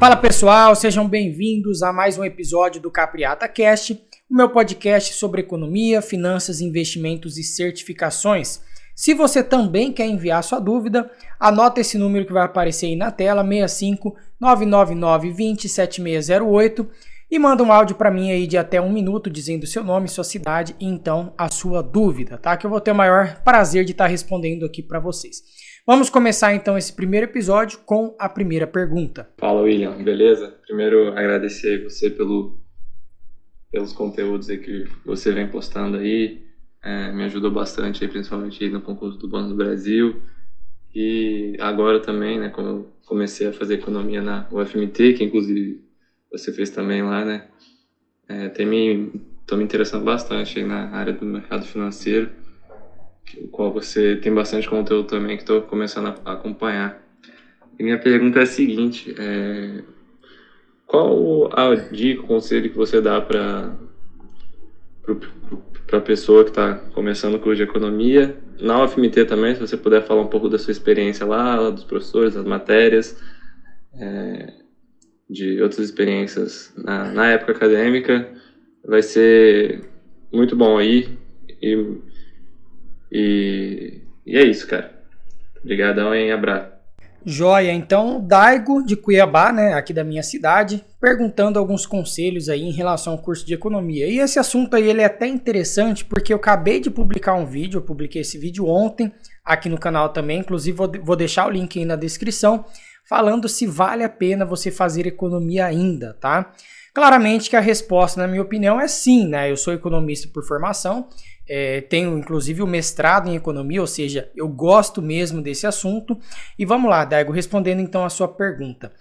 Fala pessoal, sejam bem-vindos a mais um episódio do Capriata Cast, o meu podcast sobre economia, finanças, investimentos e certificações. Se você também quer enviar sua dúvida, anota esse número que vai aparecer aí na tela, 65 999 20 7608, e manda um áudio para mim aí de até 1 minuto dizendo seu nome, sua cidade e então a sua dúvida, tá? Que eu vou ter o maior prazer de estar respondendo aqui para vocês. Vamos começar então esse primeiro episódio com a primeira pergunta. Fala, William, beleza? Primeiro agradecer você pelos conteúdos aí que você vem postando aí, me ajudou bastante aí, principalmente aí no concurso do Banco do Brasil, e agora também, né, como eu comecei a fazer economia na UFMT, que inclusive você fez também lá, né, tô me interessando bastante aí na área do mercado financeiro, o qual você tem bastante conteúdo também que estou começando a acompanhar. E minha pergunta é a seguinte, qual a dica, o conselho que você dá para a pessoa que está começando o curso de economia, na UFMT também, se você puder falar um pouco da sua experiência lá, dos professores, das matérias, de outras experiências na época acadêmica, vai ser muito bom aí. E é isso, cara. Obrigadão e abraço. Joia, então o Daigo de Cuiabá, né, aqui da minha cidade, perguntando alguns conselhos aí em relação ao curso de economia. E esse assunto aí ele é até interessante porque eu acabei de publicar um vídeo, eu publiquei esse vídeo ontem aqui no canal também, inclusive vou deixar o link aí na descrição, falando se vale a pena você fazer economia ainda, tá? Claramente que a resposta, na minha opinião, é sim, né? Eu sou economista por formação, tenho inclusive o mestrado em economia, ou seja, eu gosto mesmo desse assunto. E vamos lá, Daigo, respondendo então a sua pergunta.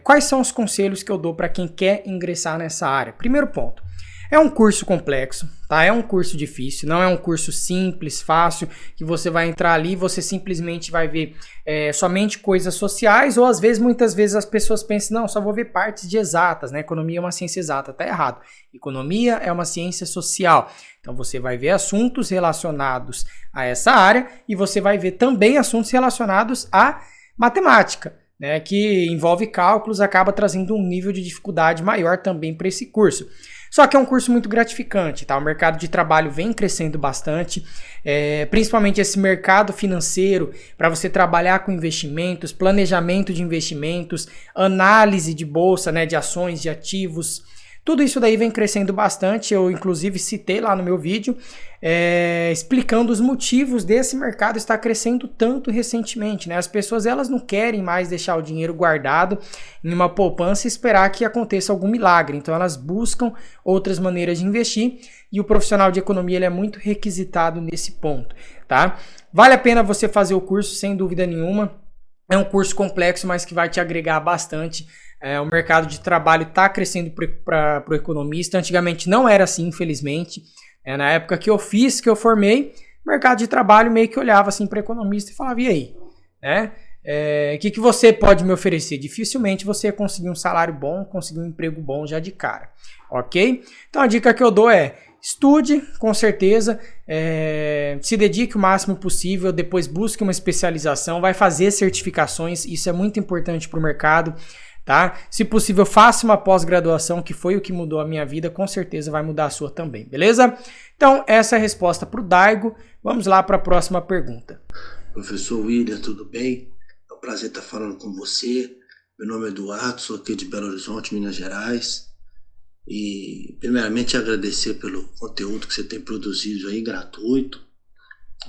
Quais são os conselhos que eu dou para quem quer ingressar nessa área? Primeiro ponto, é um curso complexo, tá? É um curso difícil, não é um curso simples, fácil, que você vai entrar ali e você simplesmente vai ver somente coisas sociais, ou às vezes, muitas vezes as pessoas pensam, não, só vou ver partes de exatas, né? Economia é uma ciência exata, tá errado. Economia é uma ciência social. Então você vai ver assuntos relacionados a essa área e você vai ver também assuntos relacionados à matemática, né? Que envolve cálculos, acaba trazendo um nível de dificuldade maior também para esse curso. Só que é um curso muito gratificante, tá? O mercado de trabalho vem crescendo bastante, principalmente esse mercado financeiro, para você trabalhar com investimentos, planejamento de investimentos, análise de bolsa, né, de ações, de ativos. Tudo isso daí vem crescendo bastante, eu inclusive citei lá no meu vídeo, explicando os motivos desse mercado estar crescendo tanto recentemente, né? As pessoas elas não querem mais deixar o dinheiro guardado em uma poupança e esperar que aconteça algum milagre, então elas buscam outras maneiras de investir e o profissional de economia ele é muito requisitado nesse ponto, tá? Vale a pena você fazer o curso, sem dúvida nenhuma, é um curso complexo, mas que vai te agregar bastante. O mercado de trabalho está crescendo para o economista. Antigamente não era assim, infelizmente. Na época que eu fiz, que eu formei, o mercado de trabalho meio que olhava assim para o economista e falava, e aí? O que você pode me oferecer? Dificilmente você ia conseguir um salário bom, conseguir um emprego bom já de cara. Ok? Então a dica que eu dou é, estude, com certeza, se dedique o máximo possível, depois busque uma especialização, vai fazer certificações, isso é muito importante para o mercado. Tá? Se possível, faça uma pós-graduação, que foi o que mudou a minha vida, com certeza vai mudar a sua também, beleza? Então, essa é a resposta para o Daigo. Vamos lá para a próxima pergunta. Professor William, tudo bem? É um prazer estar falando com você. Meu nome é Eduardo, sou aqui de Belo Horizonte, Minas Gerais. E, primeiramente, agradecer pelo conteúdo que você tem produzido aí, gratuito,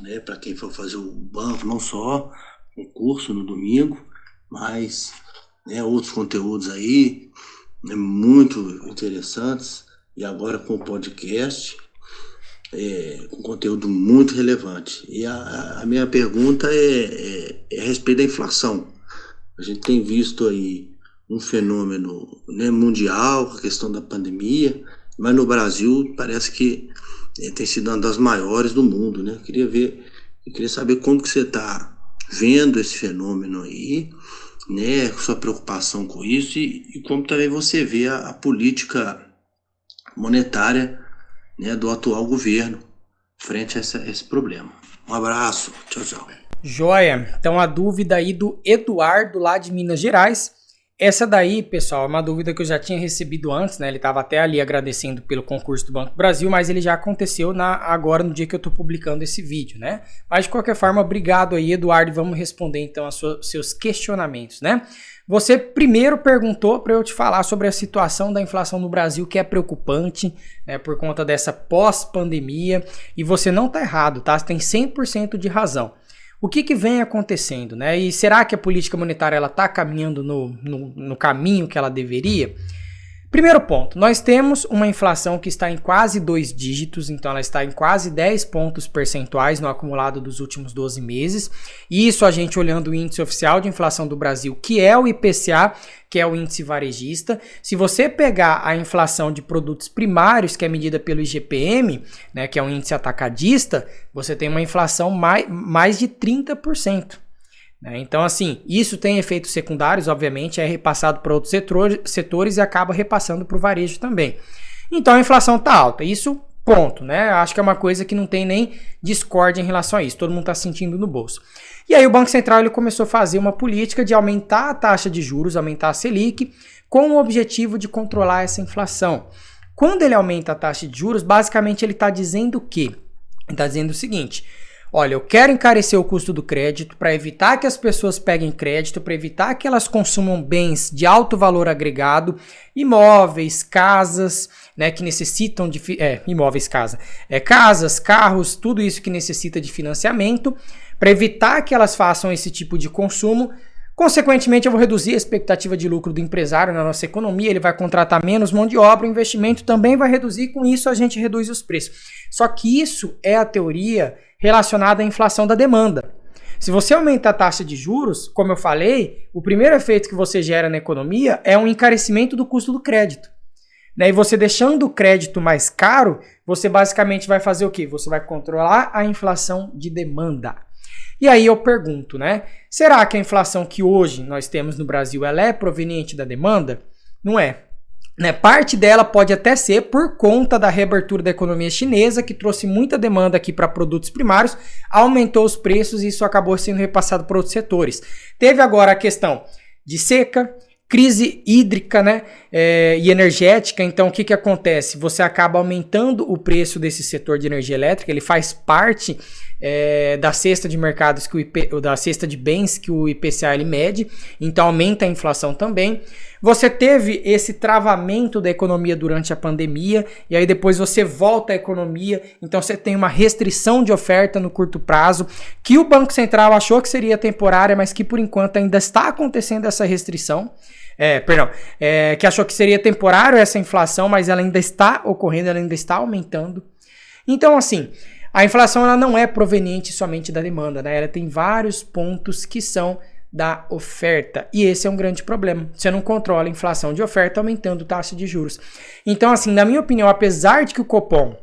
né? Para quem for fazer o banco, não só o curso no domingo, mas outros conteúdos aí, muito interessantes, e agora com o podcast, com conteúdo muito relevante. E a minha pergunta é a respeito da inflação. A gente tem visto aí um fenômeno, né, mundial, a questão da pandemia, mas no Brasil parece que tem sido uma das maiores do mundo, né? Eu queria saber como que você está vendo esse fenômeno aí, né, sua preocupação com isso e como também você vê a política monetária, né, do atual governo frente a esse problema. Um abraço, tchau, tchau. Joia, então a dúvida aí do Eduardo lá de Minas Gerais, Essa daí, pessoal, é uma dúvida que eu já tinha recebido antes, né? Ele estava até ali agradecendo pelo concurso do Banco do Brasil, mas ele já aconteceu agora no dia que eu estou publicando esse vídeo, né? Mas de qualquer forma, obrigado aí, Eduardo, e vamos responder então aos seus questionamentos, né? Você primeiro perguntou para eu te falar sobre a situação da inflação no Brasil, que é preocupante, né, por conta dessa pós-pandemia, e você não está errado, tá? Você tem 100% de razão. O que vem acontecendo, né? E será que a política monetária ela está caminhando no caminho que ela deveria? Primeiro ponto, nós temos uma inflação que está em quase 2 dígitos, então ela está em quase 10 pontos percentuais no acumulado dos últimos 12 meses. Isso a gente olhando o índice oficial de inflação do Brasil, que é o IPCA, que é o índice varejista. Se você pegar a inflação de produtos primários, que é medida pelo IGPM, né, que é um índice atacadista, você tem uma inflação mais de 30%. Então, assim, isso tem efeitos secundários, obviamente, é repassado para outros setores e acaba repassando para o varejo também. Então, a inflação está alta, isso ponto, né? Acho que é uma coisa que não tem nem discórdia em relação a isso, todo mundo está sentindo no bolso. E aí o Banco Central ele começou a fazer uma política de aumentar a taxa de juros, aumentar a Selic, com o objetivo de controlar essa inflação. Quando ele aumenta a taxa de juros, basicamente ele está dizendo o quê? Ele está dizendo o seguinte: olha, eu quero encarecer o custo do crédito para evitar que as pessoas peguem crédito, para evitar que elas consumam bens de alto valor agregado, imóveis, casas, né, que necessitam de casas, carros, tudo isso que necessita de financiamento, para evitar que elas façam esse tipo de consumo. Consequentemente, eu vou reduzir a expectativa de lucro do empresário na nossa economia, ele vai contratar menos mão de obra, o investimento também vai reduzir, com isso a gente reduz os preços. Só que isso é a teoria relacionada à inflação da demanda. Se você aumenta a taxa de juros, como eu falei, o primeiro efeito que você gera na economia é um encarecimento do custo do crédito. E você deixando o crédito mais caro, você basicamente vai fazer o quê? Você vai controlar a inflação de demanda. E aí eu pergunto, né? Será que a inflação que hoje nós temos no Brasil ela é proveniente da demanda? Não é. Parte dela pode até ser por conta da reabertura da economia chinesa, que trouxe muita demanda aqui para produtos primários, aumentou os preços e isso acabou sendo repassado para outros setores. Teve agora a questão de seca, crise hídrica, né, e energética. Então, o que acontece? Você acaba aumentando o preço desse setor de energia elétrica, ele faz parte da cesta de mercados, da cesta de bens que o IPCA ele mede, então aumenta a inflação também. Você teve esse travamento da economia durante a pandemia, e aí depois você volta à economia, então você tem uma restrição de oferta no curto prazo, que o Banco Central achou que seria temporária, mas que por enquanto ainda está acontecendo essa restrição. Que achou que seria temporário essa inflação, mas ela ainda está ocorrendo, ela ainda está aumentando. Então, assim, a inflação ela não é proveniente somente da demanda, né? Ela tem vários pontos que são da oferta, e esse é um grande problema. Você não controla a inflação de oferta aumentando taxa de juros. Então, assim, na minha opinião, apesar de que o Copom,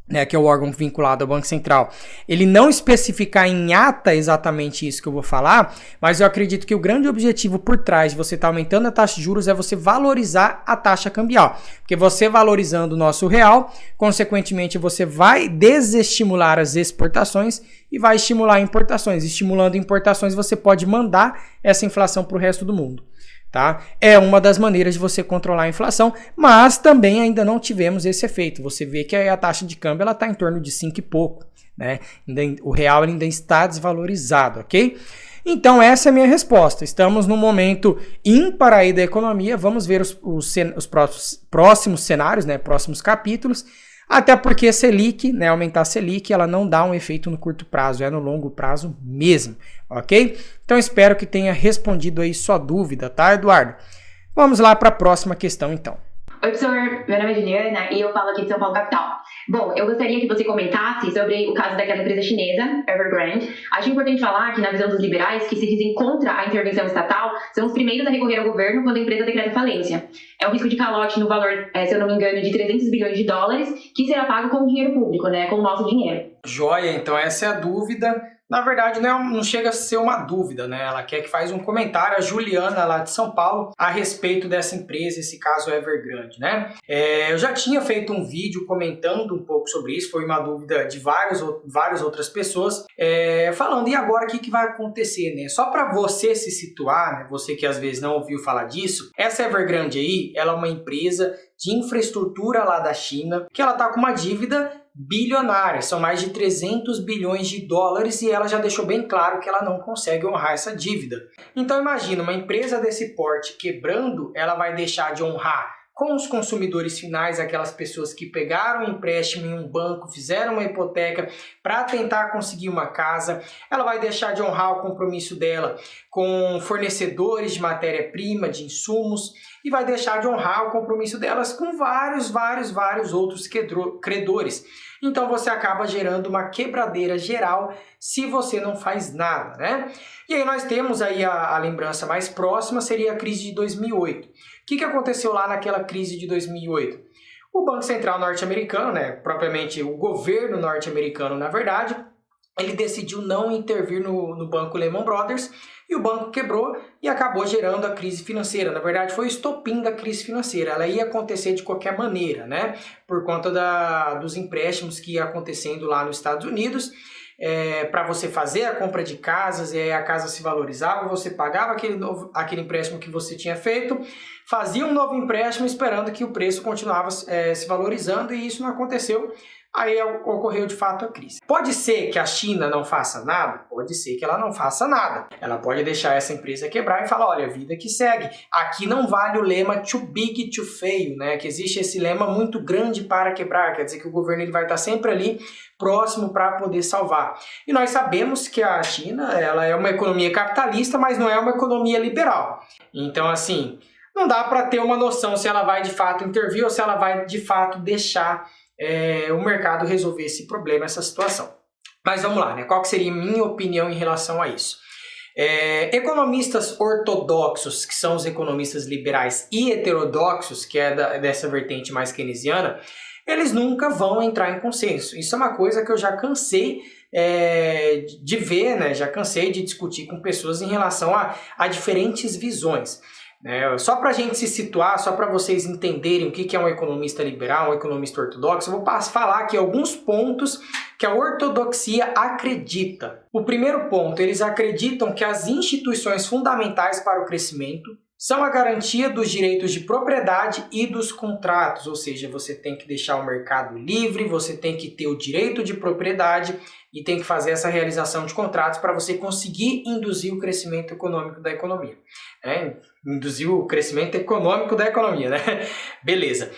né, que é o órgão vinculado ao Banco Central, ele não especificar em ata exatamente isso que eu vou falar, mas eu acredito que o grande objetivo por trás de você estar aumentando a taxa de juros é você valorizar a taxa cambial, porque você valorizando o nosso real, consequentemente você vai desestimular as exportações e vai estimular importações. Estimulando importações, você pode mandar essa inflação para o resto do mundo. Tá? É uma das maneiras de você controlar a inflação, mas também ainda não tivemos esse efeito. Você vê que a taxa de câmbio está em torno de 5 e pouco, né? O real ainda está desvalorizado, ok? Então essa é a minha resposta. Estamos num momento ímpar aí da economia, vamos ver os próximos cenários, né? Próximos capítulos, até porque a Selic, né? Aumentar a Selic, ela não dá um efeito no curto prazo, é no longo prazo mesmo, ok? Então espero que tenha respondido aí sua dúvida, tá, Eduardo? Vamos lá para a próxima questão, então. Oi, professor. Meu nome é Juliana e eu falo aqui de São Paulo, capital. Bom, eu gostaria que você comentasse sobre o caso daquela empresa chinesa, Evergrande. Acho importante falar que, na visão dos liberais, que se dizem contra a intervenção estatal, são os primeiros a recorrer ao governo quando a empresa decreta falência. É um risco de calote no valor, se eu não me engano, de 300 bilhões de dólares, que será pago com dinheiro público, né, com o nosso dinheiro. Joia, então essa é a dúvida Na verdade, não chega a ser uma dúvida, né? Ela quer que faz um comentário, a Juliana lá de São Paulo, a respeito dessa empresa, esse caso Evergrande, né? Eu já tinha feito um vídeo comentando um pouco sobre isso, foi uma dúvida de várias outras pessoas, falando, e agora o que vai acontecer, né? Só para você se situar, né? Você que às vezes não ouviu falar disso, essa Evergrande aí, ela é uma empresa de infraestrutura lá da China, que ela tá com uma dívida bilionária, são mais de 300 bilhões de dólares e ela já deixou bem claro que ela não consegue honrar essa dívida. Então imagina, uma empresa desse porte quebrando, ela vai deixar de honrar com os consumidores finais, aquelas pessoas que pegaram um empréstimo em um banco, fizeram uma hipoteca para tentar conseguir uma casa, ela vai deixar de honrar o compromisso dela com fornecedores de matéria-prima, de insumos, e vai deixar de honrar o compromisso delas com vários outros credores. Então você acaba gerando uma quebradeira geral se você não faz nada, né? E aí nós temos aí a lembrança mais próxima, seria a crise de 2008. O que aconteceu lá naquela crise de 2008? O Banco Central norte-americano, né, propriamente o governo norte-americano, na verdade, ele decidiu não intervir no banco Lehman Brothers e o banco quebrou e acabou gerando a crise financeira. Na verdade, foi o estopim da crise financeira. Ela ia acontecer de qualquer maneira, né? Por conta dos empréstimos que ia acontecendo lá nos Estados Unidos. Para você fazer a compra de casas, e aí a casa se valorizava, você pagava aquele empréstimo que você tinha feito, fazia um novo empréstimo esperando que o preço continuava se valorizando e isso não aconteceu. Aí ocorreu de fato a crise. Pode ser que a China não faça nada? Pode ser que ela não faça nada. Ela pode deixar essa empresa quebrar e falar, olha, vida que segue. Aqui não vale o lema too big to fail, né? Que existe esse lema muito grande para quebrar, quer dizer que o governo ele vai estar sempre ali próximo para poder salvar. E nós sabemos que a China ela é uma economia capitalista, mas não é uma economia liberal. Então, assim, não dá para ter uma noção se ela vai de fato intervir ou se ela vai de fato deixar o mercado resolver esse problema, essa situação. Mas vamos lá, né? Qual que seria a minha opinião em relação a isso? Economistas ortodoxos, que são os economistas liberais, e heterodoxos, que é dessa vertente mais keynesiana, eles nunca vão entrar em consenso. Isso é uma coisa que eu já cansei de ver, né? Já cansei de discutir com pessoas em relação a diferentes visões. Só para a gente se situar, só para vocês entenderem o que é um economista liberal, um economista ortodoxo, eu vou falar aqui alguns pontos que a ortodoxia acredita. O primeiro ponto, eles acreditam que as instituições fundamentais para o crescimento são a garantia dos direitos de propriedade e dos contratos, ou seja, você tem que deixar o mercado livre, você tem que ter o direito de propriedade e tem que fazer essa realização de contratos para você conseguir induzir o crescimento econômico da economia. Induzir o crescimento econômico da economia, né? Beleza.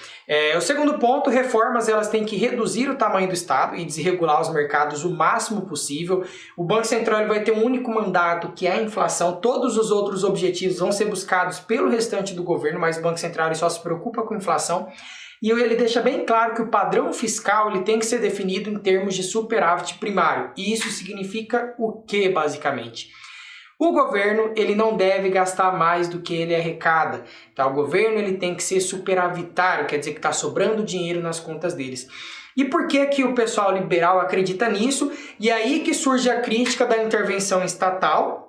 O segundo ponto, reformas elas têm que reduzir o tamanho do Estado e desregular os mercados o máximo possível. O Banco Central ele vai ter um único mandato, que é a inflação. Todos os outros objetivos vão ser buscados pelo restante do governo, mas o Banco Central ele só se preocupa com a inflação. E ele deixa bem claro que o padrão fiscal ele tem que ser definido em termos de superávit primário. E isso significa o quê, basicamente? O governo ele não deve gastar mais do que ele arrecada. Tá? O governo ele tem que ser superavitário, quer dizer que está sobrando dinheiro nas contas deles. E por que o pessoal liberal acredita nisso? E aí que surge a crítica da intervenção estatal.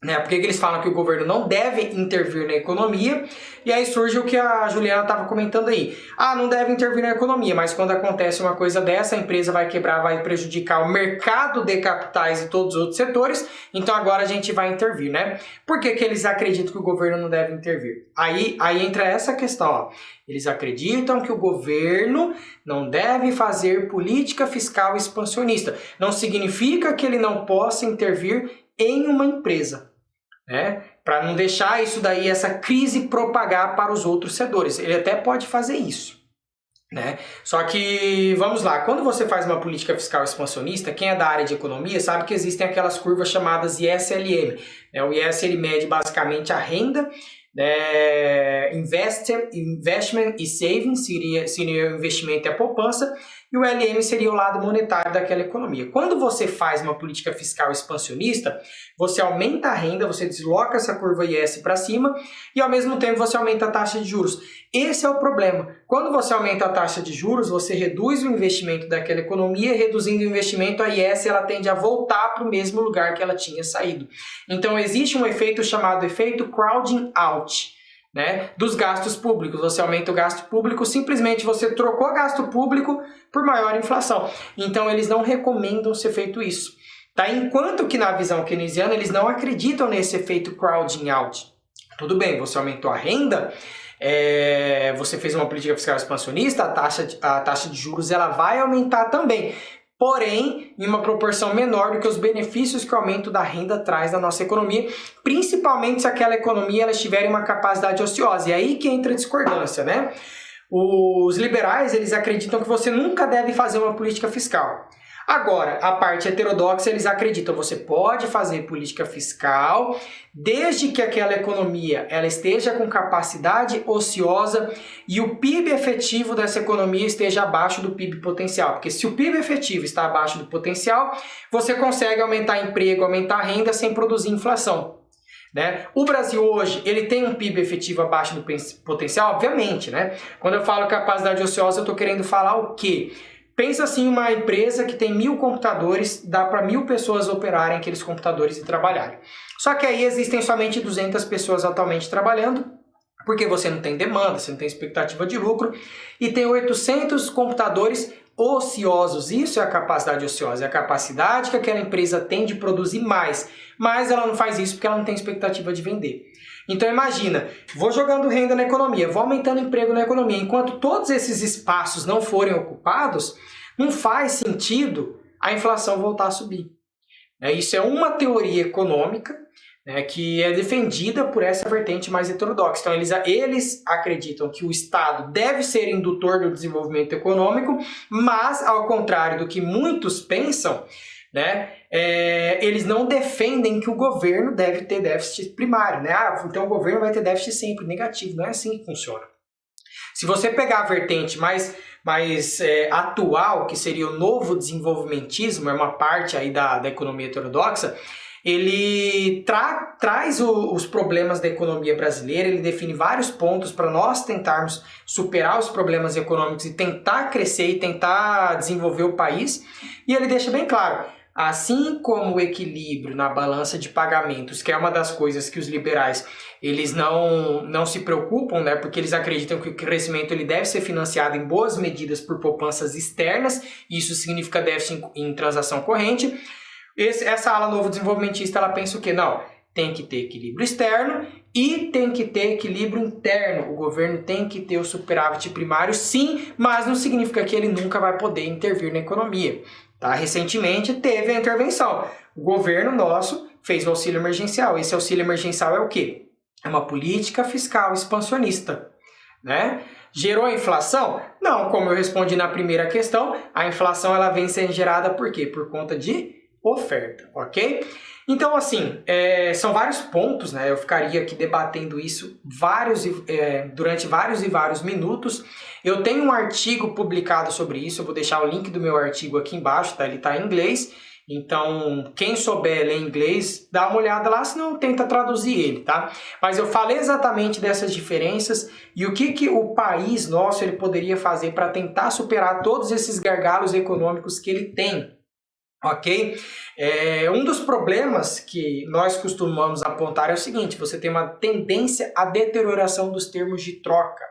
Por que eles falam que o governo não deve intervir na economia? E aí surge o que a Juliana estava comentando aí. Não deve intervir na economia, mas quando acontece uma coisa dessa, a empresa vai quebrar, vai prejudicar o mercado de capitais e todos os outros setores, então agora a gente vai intervir, né? Por que eles acreditam que o governo não deve intervir? Aí entra essa questão, ó. Eles acreditam que o governo não deve fazer política fiscal expansionista. Não significa que ele não possa intervir em uma empresa. Para não deixar isso daí, essa crise propagar para os outros setores. Ele até pode fazer isso. Só que, vamos lá, quando você faz uma política fiscal expansionista, quem é da área de economia sabe que existem aquelas curvas chamadas ISLM. O IS ele mede basicamente a renda, investment e savings, seria o investimento e a poupança, e o LM seria o lado monetário daquela economia. Quando você faz uma política fiscal expansionista, você aumenta a renda, você desloca essa curva IS para cima e ao mesmo tempo você aumenta a taxa de juros. Esse é o problema. Quando você aumenta a taxa de juros, você reduz o investimento daquela economia, e reduzindo o investimento, a IS ela tende a voltar para o mesmo lugar que ela tinha saído. Então existe um efeito chamado efeito crowding out, né, dos gastos públicos. Você aumenta o gasto público, simplesmente você trocou gasto público por maior inflação. Então eles não recomendam ser feito isso. Tá? Enquanto que na visão keynesiana eles não acreditam nesse efeito crowding out. Tudo bem, você aumentou a renda, você fez uma política fiscal expansionista, a taxa de juros ela vai aumentar também. Porém, em uma proporção menor do que os benefícios que o aumento da renda traz na nossa economia, principalmente se aquela economia ela estiver em uma capacidade ociosa. E aí que entra a discordância, né? Os liberais, eles acreditam que você nunca deve fazer uma política fiscal. Agora, a parte heterodoxa, eles acreditam que você pode fazer política fiscal desde que aquela economia ela esteja com capacidade ociosa e o PIB efetivo dessa economia esteja abaixo do PIB potencial. Porque se o PIB efetivo está abaixo do potencial, você consegue aumentar emprego, aumentar a renda sem produzir inflação. Né? O Brasil hoje, ele tem um PIB efetivo abaixo do potencial, obviamente, né? Quando eu falo capacidade ociosa, eu estou querendo falar o quê? Pensa assim, uma empresa que tem 1000 computadores, dá para 1000 pessoas operarem aqueles computadores e trabalharem. Só que aí existem somente 200 pessoas atualmente trabalhando, porque você não tem demanda, você não tem expectativa de lucro, e tem 800 computadores ociosos. Isso é a capacidade ociosa, é a capacidade que aquela empresa tem de produzir mais, mas ela não faz isso porque ela não tem expectativa de vender. Então imagina, vou jogando renda na economia, vou aumentando emprego na economia, enquanto todos esses espaços não forem ocupados, não faz sentido a inflação voltar a subir. Isso é uma teoria econômica, né, que é defendida por essa vertente mais heterodoxa. Então eles acreditam que o Estado deve ser indutor do desenvolvimento econômico, mas ao contrário do que muitos pensam, né, eles não defendem que o governo deve ter déficit primário, né? Então o governo vai ter déficit sempre negativo, não é assim que funciona. Se você pegar a vertente mais atual, que seria o novo desenvolvimentismo, é uma parte aí da economia heterodoxa, ele traz os problemas da economia brasileira, ele define vários pontos para nós tentarmos superar os problemas econômicos e tentar crescer e tentar desenvolver o país, e ele deixa bem claro, assim como o equilíbrio na balança de pagamentos, que é uma das coisas que os liberais eles não se preocupam, né, porque eles acreditam que o crescimento ele deve ser financiado em boas medidas por poupanças externas, isso significa déficit em transação corrente. Essa ala novo desenvolvimentista ela pensa o quê? Não, tem que ter equilíbrio externo e tem que ter equilíbrio interno. O governo tem que ter o superávit primário, sim, mas não significa que ele nunca vai poder intervir na economia. Tá? Recentemente teve a intervenção. O governo nosso fez o auxílio emergencial. Esse auxílio emergencial é o quê? É uma política fiscal expansionista, né? Gerou inflação? Não, como eu respondi na primeira questão, a inflação ela vem sendo gerada por quê? Por conta de oferta, ok? Então, assim, são vários pontos, né? Eu ficaria aqui debatendo isso durante vários minutos. Eu tenho um artigo publicado sobre isso, eu vou deixar o link do meu artigo aqui embaixo, tá? Ele está em inglês, então quem souber ler inglês, dá uma olhada lá, senão tenta traduzir ele, tá? Mas eu falei exatamente dessas diferenças e o que o país nosso ele poderia fazer para tentar superar todos esses gargalos econômicos que ele tem. Ok? Um dos problemas que nós costumamos apontar é o seguinte, você tem uma tendência à deterioração dos termos de troca.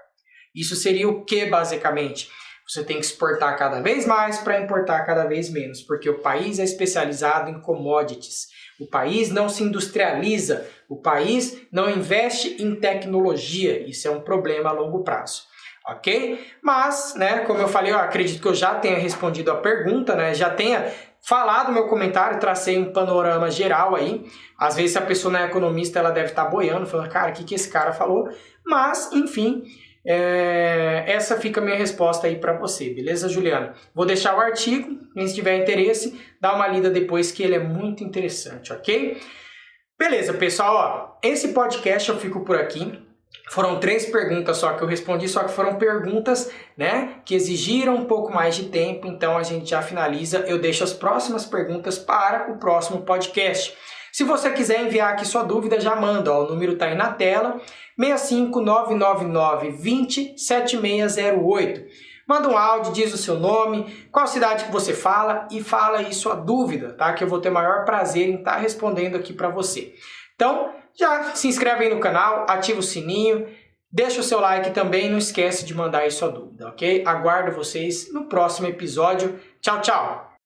Isso seria o que, basicamente? Você tem que exportar cada vez mais para importar cada vez menos, porque o país é especializado em commodities. O país não se industrializa, o país não investe em tecnologia. Isso é um problema a longo prazo. Ok? Mas, né, como eu falei, eu acredito que eu já tenha respondido a pergunta, né, já tenha falado no meu comentário, tracei um panorama geral aí. Às vezes a pessoa não é economista, ela deve estar boiando, falando, cara, o que esse cara falou? Mas, enfim, essa fica a minha resposta aí para você, beleza, Juliana? Vou deixar o artigo, quem tiver interesse, dá uma lida depois que ele é muito interessante, ok? Beleza, pessoal, ó, esse podcast eu fico por aqui. Foram 3 perguntas só que eu respondi, só que foram perguntas, né, que exigiram um pouco mais de tempo, então a gente já finaliza. Eu deixo as próximas perguntas para o próximo podcast. Se você quiser enviar aqui sua dúvida, já manda, ó, o número está aí na tela, 65999207608. Manda um áudio, diz o seu nome, qual cidade que você fala e fala aí sua dúvida, tá? Que eu vou ter maior prazer em estar respondendo aqui para você. Então, já se inscreve aí no canal, ativa o sininho, deixa o seu like também, não esquece de mandar aí sua dúvida, ok? Aguardo vocês no próximo episódio. Tchau, tchau!